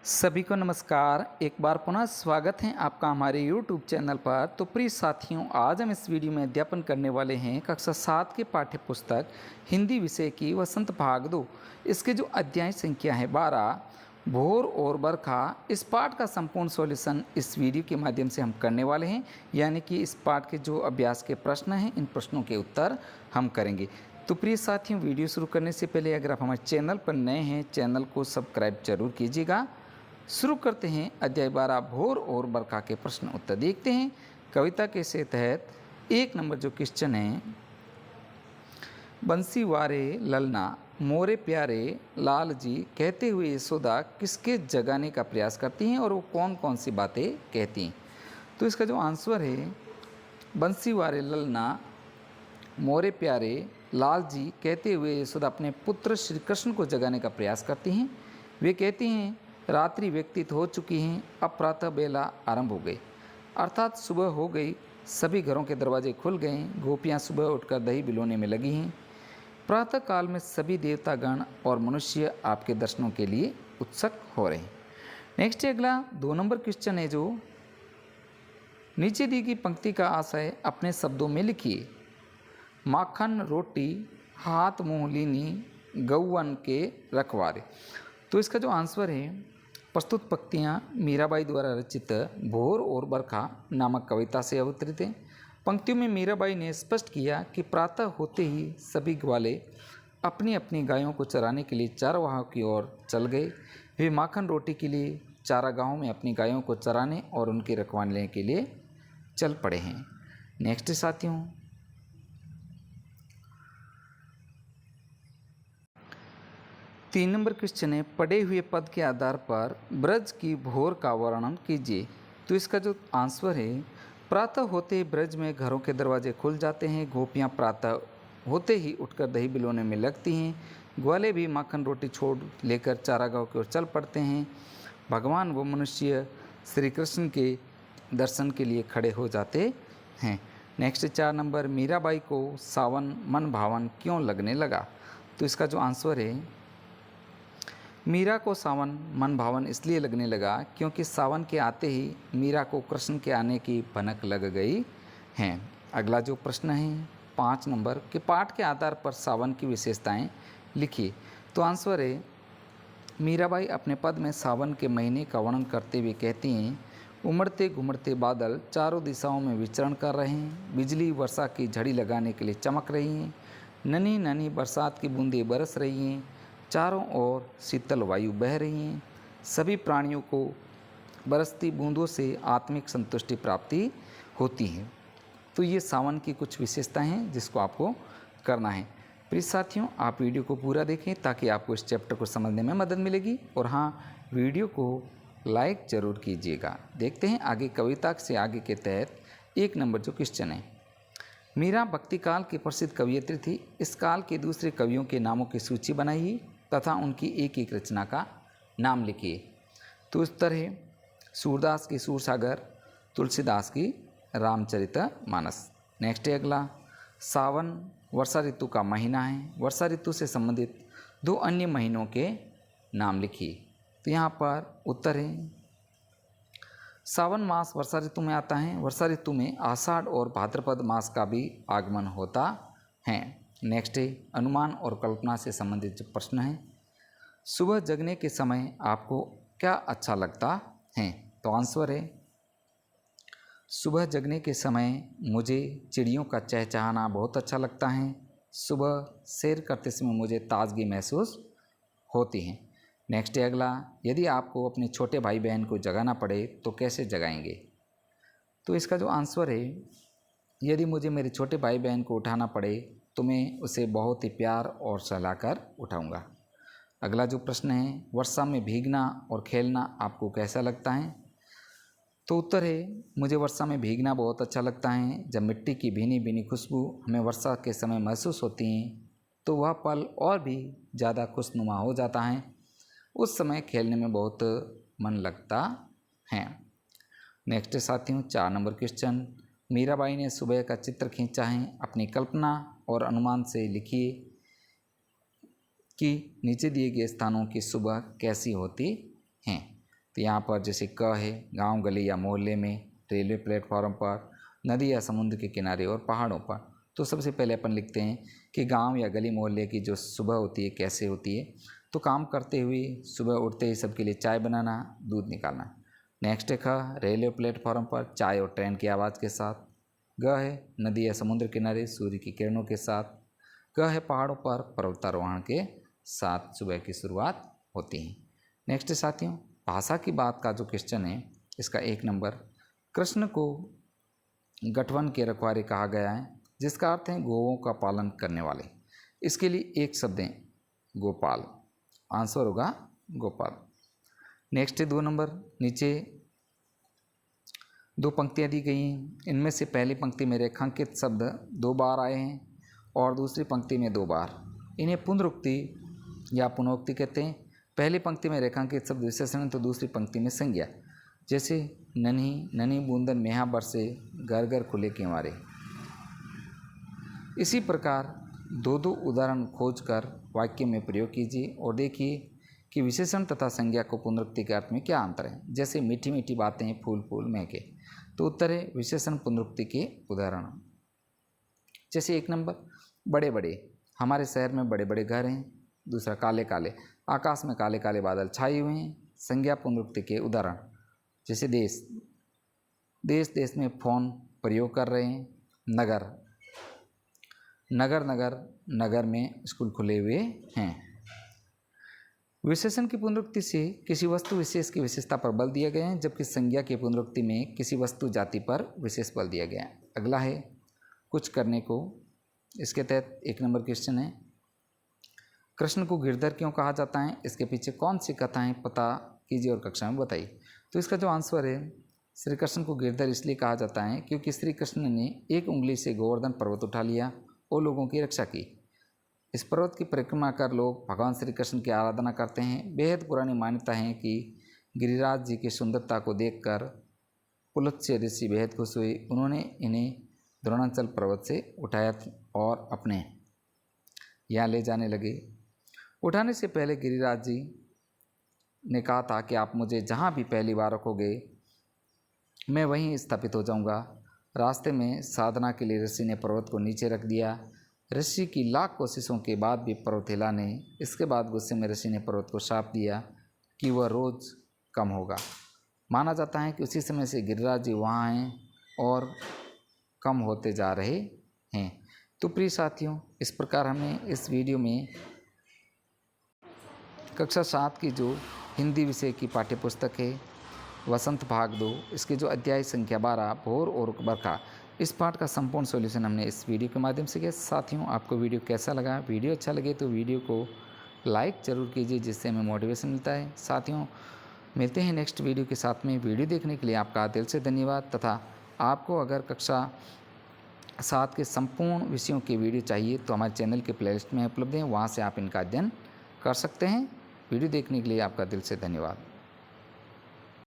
सभी को नमस्कार। एक बार पुनः स्वागत है आपका हमारे YouTube चैनल पर। तो प्रिय साथियों, आज हम इस वीडियो में अध्यापन करने वाले हैं कक्षा 7 के पाठ्य पुस्तक हिंदी विषय की वसंत भाग 2। इसके जो अध्याय संख्या है 12, भोर और बरखा। इस पाठ का संपूर्ण सॉल्यूशन इस वीडियो के माध्यम से हम करने वाले हैं, यानी कि इस पाठ के जो अभ्यास के प्रश्न हैं, इन प्रश्नों के उत्तर हम करेंगे। तो प्रिय साथियों, वीडियो शुरू करने से पहले अगर आप हमारे चैनल पर नए हैं, चैनल को सब्सक्राइब जरूर कीजिएगा। शुरू करते हैं अध्याय 12, भोर और बरखा के प्रश्न उत्तर देखते हैं। कविता के से तहत 1 नंबर जो क्वेश्चन है, बंसी वारे ललना मोरे प्यारे लाल जी कहते हुए यशोदा किसके जगाने का प्रयास करती हैं और वो कौन कौन सी बातें कहती हैं। तो इसका जो आंसर है, बंसी वारे ललना मोरे प्यारे लाल जी कहते हुए यशोदा अपने पुत्र श्री कृष्ण को जगाने का प्रयास करती हैं। वे कहती हैं, रात्रि व्यतीत हो चुकी हैं, अब प्रातः बेला आरंभ हो गई, अर्थात सुबह हो गई। सभी घरों के दरवाजे खुल गए, गोपियाँ सुबह उठकर दही बिलोने में लगी हैं। प्रातः काल में सभी देवतागण और मनुष्य आपके दर्शनों के लिए उत्सुक हो रहे हैं। नेक्स्ट अगला 2 नंबर क्वेश्चन है, जो नीचे दी गई पंक्ति का आशय अपने शब्दों में लिखिए। माखन रोटी हाथ मुँह लीनी गौवन के रखवारे। तो इसका जो आंसर है, प्रस्तुत पंक्तियाँ मीराबाई द्वारा रचित भोर और बरखा नामक कविता से अवतरित हैं। पंक्तियों में मीराबाई ने स्पष्ट किया कि प्रातः होते ही सभी ग्वाले अपनी अपनी गायों को चराने के लिए चारवाहों की ओर चल गए। वे माखन रोटी के लिए चारागाहों में अपनी गायों को चराने और उनकी रखवाले के लिए चल पड़े हैं। नेक्स्ट साथियों, 3 नंबर क्वेश्चन है, पढ़े हुए पद के आधार पर ब्रज की भोर का वर्णन कीजिए। तो इसका जो आंसर है, प्रातः होते ही ब्रज में घरों के दरवाजे खुल जाते हैं, गोपियाँ प्रातः होते ही उठकर दही बिलोने में लगती हैं, ग्वाले भी माखन रोटी छोड़ लेकर चारागाह की ओर चल पड़ते हैं, भगवान व मनुष्य श्री कृष्ण के दर्शन के लिए खड़े हो जाते हैं। नेक्स्ट 4 नंबर, मीराबाई को सावन मन भावन क्यों लगने लगा। तो इसका जो आंसर है, मीरा को सावन मन भावन इसलिए लगने लगा क्योंकि सावन के आते ही मीरा को कृष्ण के आने की भनक लग गई है। अगला जो प्रश्न है 5 नंबर के पाठ के आधार पर सावन की विशेषताएं लिखिए। तो आंसर है, मीराबाई अपने पद में सावन के महीने का वर्णन करते हुए कहती हैं, उमड़ते घुमड़ते बादल चारों दिशाओं में विचरण कर रहे हैं, बिजली वर्षा की झड़ी लगाने के लिए चमक रही हैं, नन्ही नन्ही बरसात की बूंदें बरस रही हैं, चारों ओर शीतल वायु बह रही हैं, सभी प्राणियों को बरसती बूंदों से आत्मिक संतुष्टि प्राप्ति होती है। तो ये सावन की कुछ विशेषताएं हैं जिसको आपको करना है। प्रिय साथियों, आप वीडियो को पूरा देखें ताकि आपको इस चैप्टर को समझने में मदद मिलेगी, और हाँ, वीडियो को लाइक ज़रूर कीजिएगा। देखते हैं आगे कविता से आगे के तहत 1 नंबर जो क्वेश्चन है। मीरा भक्ति काल की प्रसिद्ध कवयित्री थी। इस काल के दूसरे कवियों के नामों की सूची बनाइए तथा उनकी एक एक रचना का नाम लिखिए। तो उत्तर है, सूरदास की सूरसागर, तुलसीदास की रामचरितमानस। नेक्स्ट है अगला, सावन वर्षा ऋतु का महीना है, वर्षा ऋतु से संबंधित 2 अन्य महीनों के नाम लिखिए। तो यहाँ पर उत्तर है, सावन मास वर्षा ऋतु में आता है। वर्षा ऋतु में आषाढ़ और भाद्रपद मास का भी आगमन होता है। नेक्स्ट है, अनुमान और कल्पना से संबंधित जो प्रश्न है, सुबह जगने के समय आपको क्या अच्छा लगता है। तो आंसर है, सुबह जगने के समय मुझे चिड़ियों का चहचहाना बहुत अच्छा लगता है। सुबह सैर करते समय मुझे ताजगी महसूस होती है। नेक्स्ट है अगला, यदि आपको अपने छोटे भाई बहन को जगाना पड़े तो कैसे जगाएंगे। तो इसका जो आंसर है, यदि मुझे मेरे छोटे भाई बहन को उठाना पड़े तो मैं उसे बहुत ही प्यार और सहलाकर उठाऊंगा। अगला जो प्रश्न है, वर्षा में भीगना और खेलना आपको कैसा लगता है। तो उत्तर है, मुझे वर्षा में भीगना बहुत अच्छा लगता है। जब मिट्टी की भीनी भीनी खुशबू हमें वर्षा के समय महसूस होती हैं तो वह पल और भी ज़्यादा खुशनुमा हो जाता है। उस समय खेलने में बहुत मन लगता है। नेक्स्ट साथियों, 4 नंबर क्वेश्चन, मीराबाई ने सुबह का चित्र खींचा है। अपनी कल्पना और अनुमान से लिखिए कि नीचे दिए गए स्थानों की सुबह कैसी होती हैं। तो यहाँ पर जैसे क है गांव, गली या मोहल्ले में, रेलवे प्लेटफॉर्म पर, नदी या समुद्र के किनारे और पहाड़ों पर। तो सबसे पहले अपन लिखते हैं कि गांव या गली मोहल्ले की जो सुबह होती है कैसे होती है। तो काम करते हुए सुबह उठते ही सबके लिए चाय बनाना, दूध निकालना। नेक्स्ट है ख, रेलवे प्लेटफॉर्म पर चाय और ट्रेन की आवाज़ के साथ। ग है नदी या समुद्र किनारे सूर्य की किरणों के साथ। ग है पहाड़ों पर पर्वतारोहण के साथ सुबह की शुरुआत होती है। नेक्स्ट साथियों, भाषा की बात का जो क्वेश्चन है इसका 1 नंबर, कृष्ण को गठवन के रखवारे कहा गया है, जिसका अर्थ है गौओं का पालन करने वाले। इसके लिए एक शब्द है गोपाल, आंसर होगा गोपाल। नेक्स्ट है 2 नंबर, नीचे 2 पंक्तियाँ दी गई हैं, इनमें से पहली पंक्ति में रेखांकित शब्द 2 बार आए हैं और दूसरी पंक्ति में 2 बार। इन्हें पुनरुक्ति या पुनोक्ति कहते हैं। पहली पंक्ति में रेखांकित शब्द विशेषण तो दूसरी पंक्ति में संज्ञा, जैसे नन्ही नन्ही बूंदन मेहा बरसे, घर घर खुले किवारे। इसी प्रकार 2 उदाहरण खोजकर वाक्य में प्रयोग कीजिए और देखिए कि विशेषण तथा संज्ञा को पुनरुक्ति के अर्थ में क्या अंतर है। जैसे मीठी मीठी बातें, फूल फूल महके। तो उत्तर है विशेषण पुनरुक्ति के उदाहरण। जैसे 1 नंबर, बड़े बड़े, हमारे शहर में बड़े बड़े घर हैं। दूसरा, काले काले, आकाश में काले काले बादल छाए हुए हैं। संज्ञा पुनरुक्ति के उदाहरण, जैसे देश देश देश में फ़ोन प्रयोग कर रहे हैं। नगर नगर नगर नगर में स्कूल खुले हुए हैं। विशेषण की पुनरुक्ति से किसी वस्तु विशेष की विशेषता पर बल दिया गया है, जबकि संज्ञा की पुनरुक्ति में किसी वस्तु जाति पर विशेष बल दिया गया है। अगला है कुछ करने को। इसके तहत 1 नंबर क्वेश्चन है, कृष्ण को गिरधर क्यों कहा जाता है, इसके पीछे कौन सी कथाएं पता कीजिए और कक्षा में बताइए। तो इसका जो आंसर है, श्री कृष्ण को गिरधर इसलिए कहा जाता है क्योंकि श्री कृष्ण ने एक उंगली से गोवर्धन पर्वत उठा लिया और लोगों की रक्षा की। इस पर्वत की परिक्रमा कर लोग भगवान श्री कृष्ण की आराधना करते हैं। बेहद पुरानी मान्यता है कि गिरिराज जी की सुंदरता को देखकर पुलत्स्य ऋषि बेहद खुश हुए। उन्होंने इन्हें द्रोणाचल पर्वत से उठाया और अपने यहाँ ले जाने लगे। उठाने से पहले गिरिराज जी ने कहा था कि आप मुझे जहाँ भी पहली बार रखोगे मैं वहीं स्थापित हो जाऊँगा। रास्ते में साधना के लिए ऋषि ने पर्वत को नीचे रख दिया। ऋषि की लाख कोशिशों के बाद भी पर्वत हिला नहीं। इसके बाद गुस्से में ऋषि ने पर्वत को शाप दिया कि वह रोज़ कम होगा। माना जाता है कि उसी समय से गिरिराज जी वहाँ हैं और कम होते जा रहे हैं। तो प्रिय साथियों, इस प्रकार हमने इस वीडियो में कक्षा 7 की जो हिंदी विषय की पाठ्यपुस्तक है वसंत भाग 2, इसके जो अध्याय संख्या 12 भोर और बरखा, इस पाठ का संपूर्ण सॉल्यूशन हमने इस वीडियो के माध्यम से किया। साथियों, आपको वीडियो कैसा लगा? वीडियो अच्छा लगे तो वीडियो को लाइक ज़रूर कीजिए, जिससे हमें मोटिवेशन मिलता है। साथियों, मिलते हैं नेक्स्ट वीडियो के साथ में। वीडियो देखने के लिए आपका दिल से धन्यवाद। तथा आपको अगर कक्षा 7 के संपूर्ण विषयों के वीडियो चाहिए तो हमारे चैनल के प्लेलिस्ट में उपलब्ध हैं, वहाँ से आप इनका अध्ययन कर सकते हैं। वीडियो देखने के लिए आपका दिल से धन्यवाद।